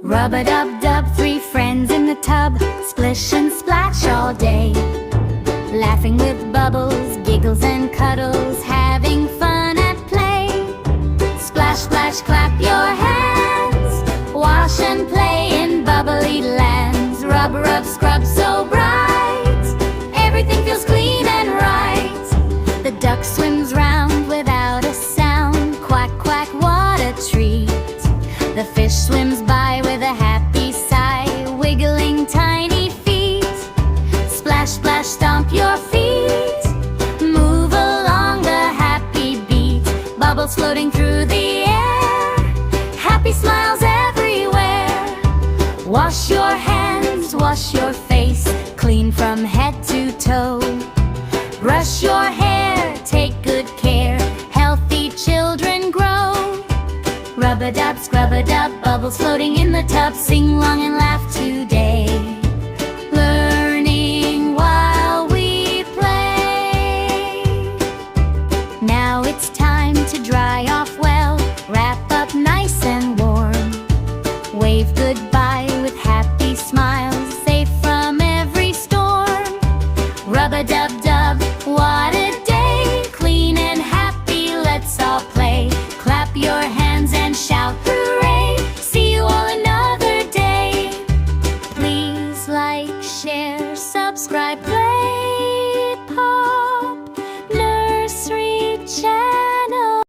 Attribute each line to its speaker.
Speaker 1: Rub-a-dub-dub, three friends in the tub, splish and splash all day, laughing with bubbles, giggles and cuddles, having fun at play. Splash, splash, clap your hands, wash and play in bubbly lands. Rub, rub, scrub so bright, everything feels clean and right. The duck swims round without a sound, quack, quack, what a treat. The fish swims by with a happy sigh, wiggling tiny feet. Splash, splash, stomp your feet, move along the happy beat. Bubbles floating through the air, happy smiles everywhere. Wash your hands, wash your face, clean from head to toe. Brush your hair, take good care, healthy children grow. Rub-a-dub, scrub-a-dub, bubbles floating in the tub, sing long and laugh